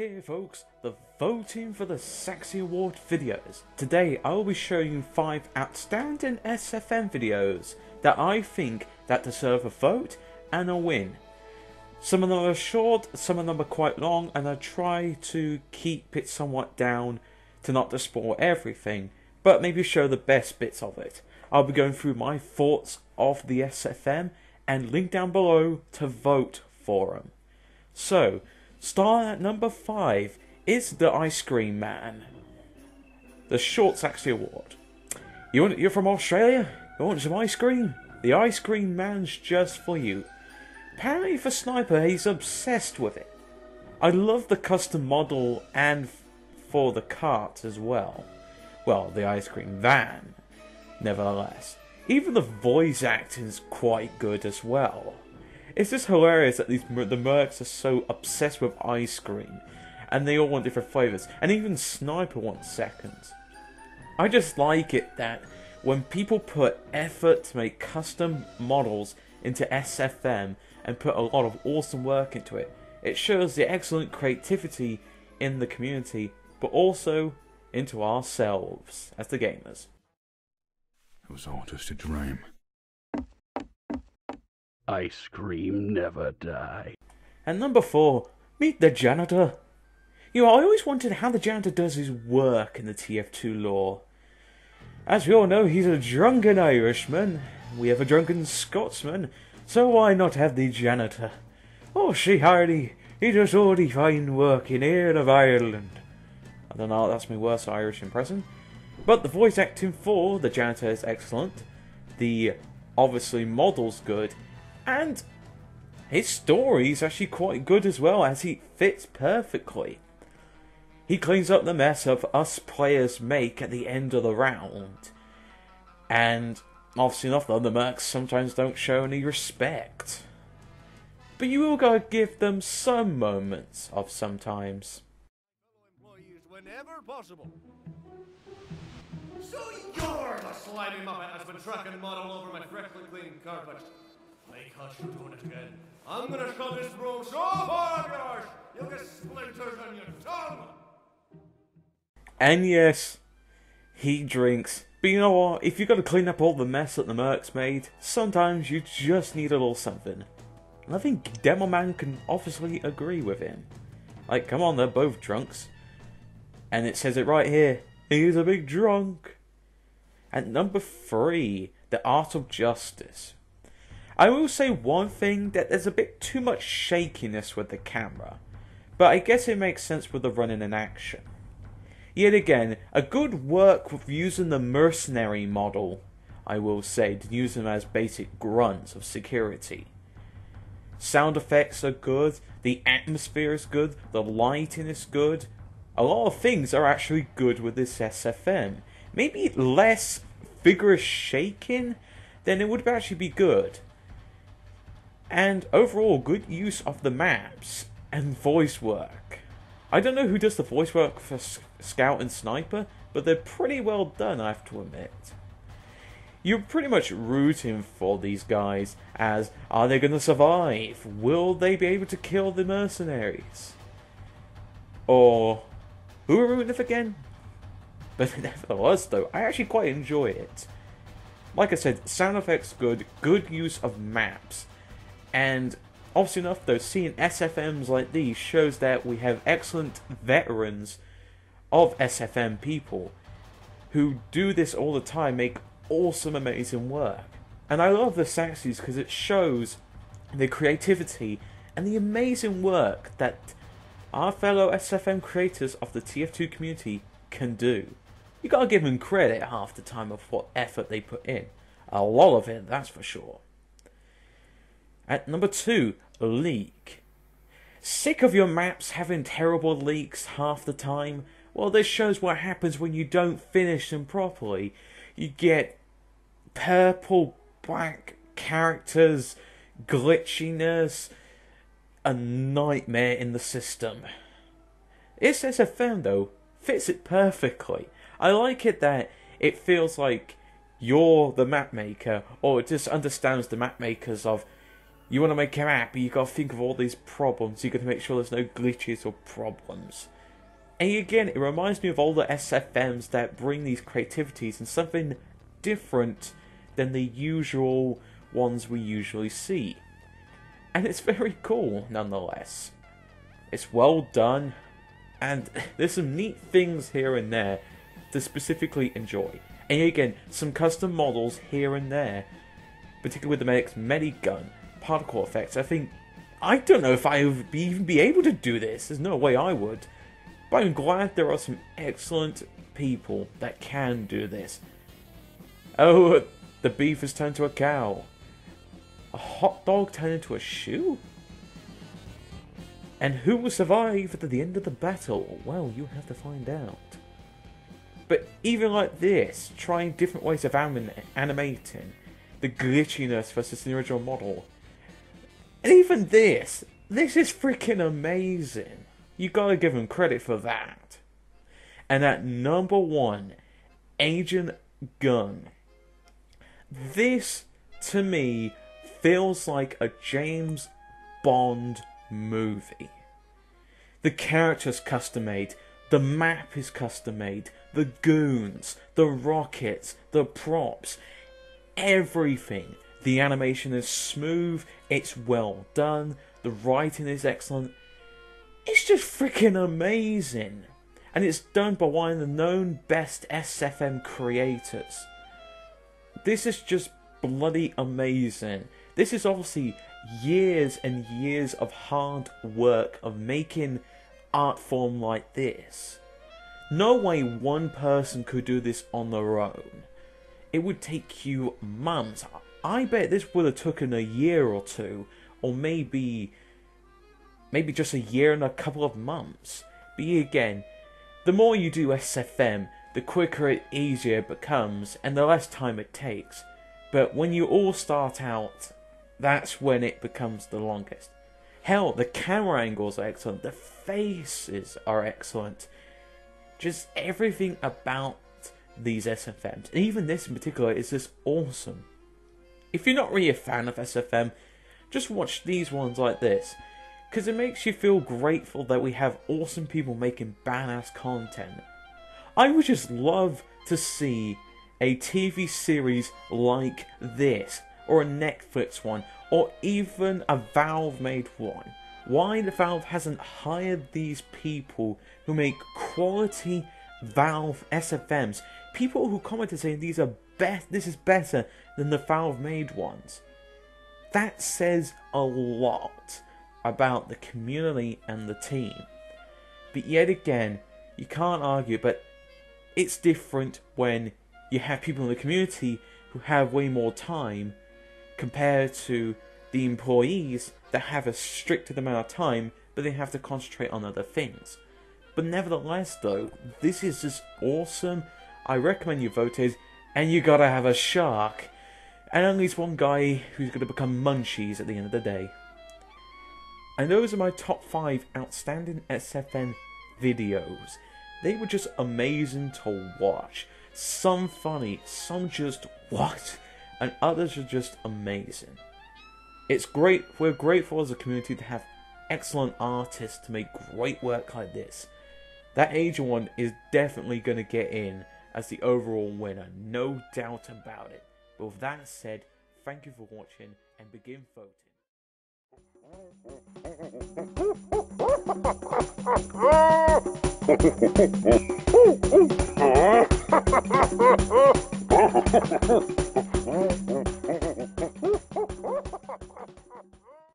here folks, the voting for the Saxxy Award videos. Today I will be showing you 5 outstanding SFM videos that I think that deserve a vote and a win. Some of them are short, some of them are quite long, and I try to keep it somewhat down to not to spoil everything, but maybe show the best bits of it. I'll be going through my thoughts of the SFM and link down below to vote for them. So, starting at number 5 is the Ice Cream Man. The short Saxxy Award. You're from Australia? You want some ice cream? The Ice Cream Man's just for you. Apparently for Sniper, he's obsessed with it. I love the custom model and for the cart as well. Well, the ice cream van, nevertheless. Even the voice acting's quite good as well. It's just hilarious that the mercs are so obsessed with ice cream, and they all want different flavours, and even Sniper wants seconds. I just like it that when people put effort to make custom models into SFM and put a lot of awesome work into it, it shows the excellent creativity in the community, but also into ourselves as the gamers. It was all just a dream. Ice cream never die. And number 4, meet the Janitor. I always wondered how the Janitor does his work in the TF2 lore. As we all know, he's a drunken Irishman. We have a drunken Scotsman, so why not have the Janitor? Oh, she hardy, he does all the fine work in here of Ireland. I don't know, that's my worst Irish impression. But the voice acting for the Janitor is excellent. The, obviously, model's good. And his story is actually quite good as well, as he fits perfectly. He cleans up the mess of us players make at the end of the round. And obviously enough though, the mercs sometimes don't show any respect. But you will gotta give them some moments of sometimes. Employees whenever possible. So you're the slimy muppet that's been tracking mud all over my freshly clean carpet. I caught you doing it again. I'm gonna shove this broom so far up yours, you'll get splinters on your tongue. And yes, he drinks. But you know what? If you gotta clean up all the mess that the mercs made, sometimes you just need a little something. And I think Demo Man can obviously agree with him. Like, come on, they're both drunks. And it says it right here. He's a big drunk. At number 3, the Art of Justice. I will say one thing, that there's a bit too much shakiness with the camera, but I guess it makes sense with the running in action. Yet again, a good work with using the mercenary model, I will say, to use them as basic grunts of security. Sound effects are good, the atmosphere is good, the lighting is good. A lot of things are actually good with this SFM. Maybe less vigorous shaking, then it would actually be good. And overall, good use of the maps and voice work. I don't know who does the voice work for Scout and Sniper, but they're pretty well done, I have to admit. You're pretty much rooting for these guys as, are they going to survive? Will they be able to kill the mercenaries? Or, who are we rooting for again? But nevertheless though, I actually quite enjoy it. Like I said, sound effects good, good use of maps. And obviously enough though, seeing SFMs like these shows that we have excellent veterans of SFM people who do this all the time, make awesome amazing work. And I love the Saxxys because it shows the creativity and the amazing work that our fellow SFM creators of the TF2 community can do. You gotta give them credit half the time of what effort they put in. A lot of it, that's for sure. At number 2, leak. Sick of your maps having terrible leaks half the time? Well, this shows what happens when you don't finish them properly. You get purple, black characters, glitchiness, a nightmare in the system. This SFM though fits it perfectly. I like it that it feels like you're the map maker, or it just understands the map makers of You want to make a map, but you got to think of all these problems. You got to make sure there's no glitches or problems. And again, it reminds me of all the SFMs that bring these creativities and something different than the usual ones we usually see. And it's very cool, nonetheless. It's well done, and there's some neat things here and there to specifically enjoy. And again, some custom models here and there, particularly with the Medic's Medigun, particle effects. I don't know if I would even be able to do this. There's no way I would. But I'm glad there are some excellent people that can do this. Oh, the beef has turned to a cow. A hot dog turned into a shoe? And who will survive at the end of the battle? Well, you have to find out. But even like this, trying different ways of animating, the glitchiness versus the original model. And even this is freaking amazing. You gotta give him credit for that. And at number 1, Agent Gunn. This, to me, feels like a James Bond movie. The character's custom made, the map is custom made, the goons, the rockets, the props, everything. The animation is smooth, it's well done, the writing is excellent. It's just freaking amazing. And it's done by one of the known best SFM creators. This is just bloody amazing. This is obviously years and years of hard work of making art form like this. No way one person could do this on their own. It would take you months. I bet this would have taken a year or two, or maybe just a year and a couple of months. But again, the more you do SFM, the quicker and easier it becomes, and the less time it takes. But when you all start out, that's when it becomes the longest. Hell, the camera angles are excellent, the faces are excellent. Just everything about these SFMs, and even this in particular, is just awesome. If you're not really a fan of SFM, just watch these ones like this, because it makes you feel grateful that we have awesome people making badass content. I would just love to see a TV series like this, or a Netflix one, or even a Valve made one. Why the Valve hasn't hired these people who make quality Valve SFMs, people who commented saying this is better than the Valve made ones. That says a lot about the community and the team. But yet again, you can't argue, but it's different when you have people in the community who have way more time compared to the employees that have a stricted amount of time, but they have to concentrate on other things. But nevertheless though, this is just awesome. I recommend you vote it, and you gotta have a shark, and at least one guy who's gonna become munchies at the end of the day. And those are my top 5 outstanding SFN videos. They were just amazing to watch. Some funny, some just what, and others are just amazing. It's great, we're grateful as a community to have excellent artists to make great work like this. That Agent one is definitely going to get in as the overall winner, no doubt about it. But with that said, thank you for watching and begin voting.